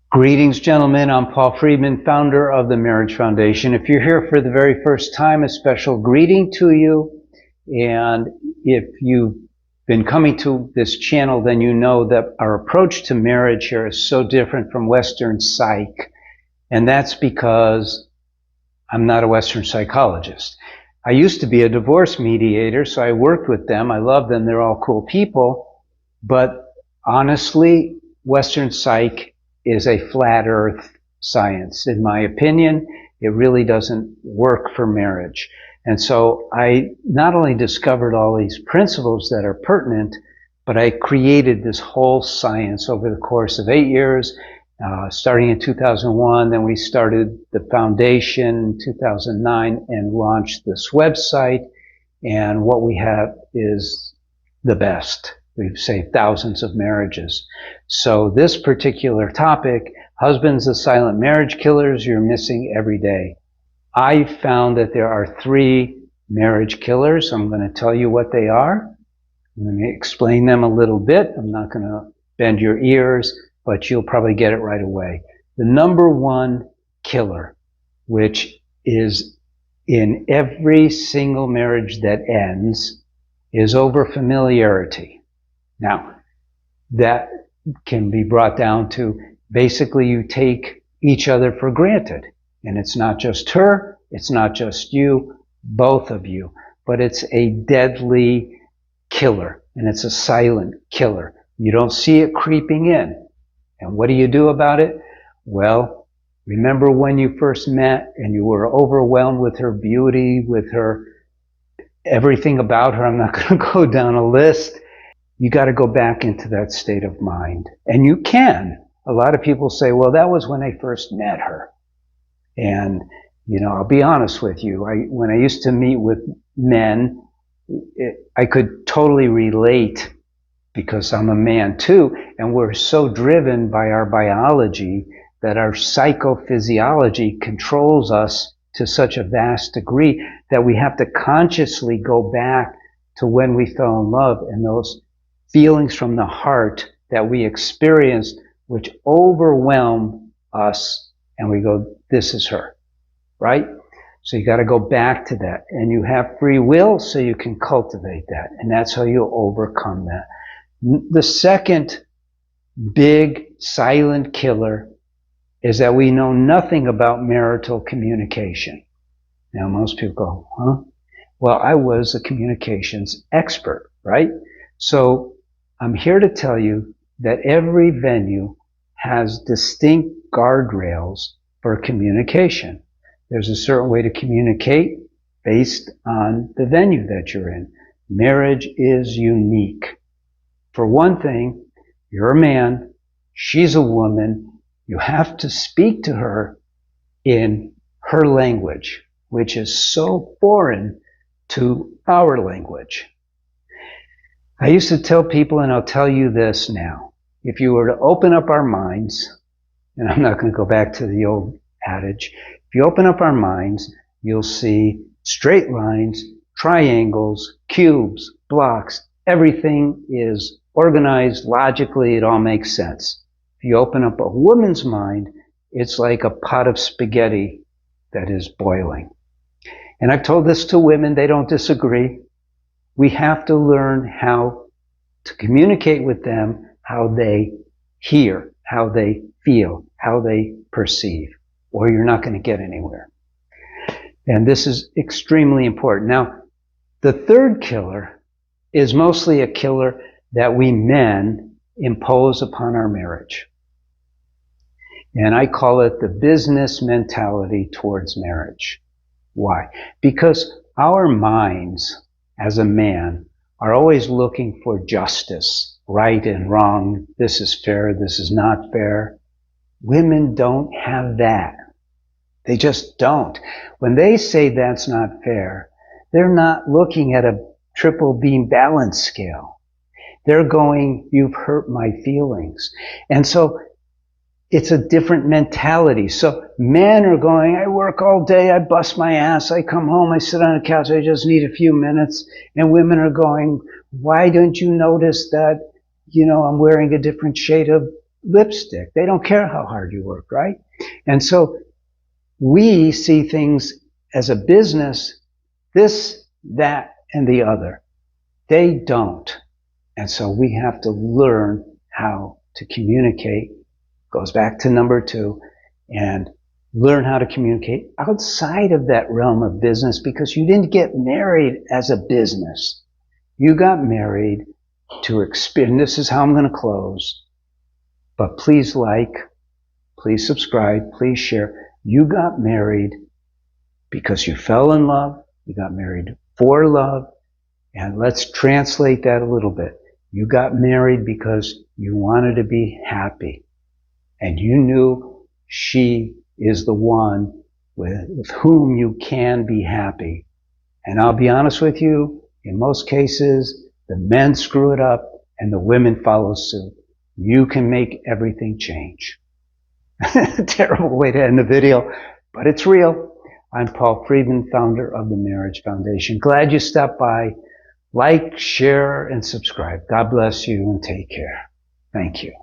Greetings, gentlemen. I'm Paul Friedman, founder of the Marriage Foundation. If you're here for the very first time, a special greeting to you. And if you've been coming to this channel, then you know that our approach to marriage here is so different from Western psych. And that's because I'm not a Western psychologist. I used to be a divorce mediator, so I worked with them. I love them. They're all cool people. But honestly, Western psych is a flat earth science. In my opinion, it really doesn't work for marriage. And so I not only discovered all these principles that are pertinent, but I created this whole science over the course of 8 years, starting in 2001. Then we started the foundation in 2009 and launched this website. And what we have is the best. We've saved thousands of marriages. So this particular topic, husbands, the silent marriage killers you're missing every day. I found that there are 3 marriage killers. I'm going to tell you what they are. I'm going to explain them a little bit. I'm not going to bend your ears, but you'll probably get it right away. The number 1 killer, which is in every single marriage that ends, is overfamiliarity. Now, that can be brought down to basically you take each other for granted. And it's not just her, it's not just you, both of you. But it's a deadly killer, and it's a silent killer. You don't see it creeping in. And what do you do about it? Well, remember when you first met and you were overwhelmed with her beauty, with her everything about her. I'm not going to go down a list. You got to go back into that state of mind. And you can. A lot of people say, well, that was when I first met her. And, I'll be honest with you. When I used to meet with men, I could totally relate because I'm a man too. And we're so driven by our biology that our psychophysiology controls us to such a vast degree that we have to consciously go back to when we fell in love and those feelings from the heart that we experienced, which overwhelm us, and we go, this is her, right? So you got to go back to that, and you have free will, so you can cultivate that, and that's how you overcome that. The second big silent killer is that we know nothing about marital communication. Now, most people go, huh? Well, I was a communications expert, right? So I'm here to tell you that every venue has distinct guardrails for communication. There's a certain way to communicate based on the venue that you're in. Marriage is unique. For one thing, you're a man, she's a woman. You have to speak to her in her language, which is so foreign to our language. I used to tell people, and I'll tell you this now, if you were to open up our minds, and I'm not going to go back to the old adage, if you open up our minds, you'll see straight lines, triangles, cubes, blocks. Everything is organized logically. It all makes sense. If you open up a woman's mind, it's like a pot of spaghetti that is boiling. And I've told this to women, they don't disagree. We have to learn how to communicate with them, how they hear, how they feel, how they perceive, or you're not going to get anywhere. And this is extremely important. Now, the third killer is mostly a killer that we men impose upon our marriage. And I call it the business mentality towards marriage. Why? Because our minds as a man are always looking for justice, right and wrong. This is fair, this is not fair. Women don't have that. They just don't. When they say that's not fair, they're not looking at a triple beam balance scale. They're going, you've hurt my feelings. And so it's a different mentality. So men are going, I work all day, I bust my ass, I come home, I sit on a couch, I just need a few minutes. And women are going, why don't you notice that, I'm wearing a different shade of lipstick. They don't care how hard you work, right? And so we see things as a business, this, that, and the other. They don't. And so we have to learn how to communicate. Goes back to number 2, and learn how to communicate outside of that realm of business, because you didn't get married as a business. You got married to experience. This is how I'm going to close. But please like, please subscribe, please share. You got married because you fell in love. You got married for love. And let's translate that a little bit. You got married because you wanted to be happy. And you knew she is the one with whom you can be happy. And I'll be honest with you, in most cases, the men screw it up and the women follow suit. You can make everything change. Terrible way to end the video, but it's real. I'm Paul Friedman, founder of the Marriage Foundation. Glad you stopped by. Like, share, and subscribe. God bless you and take care. Thank you.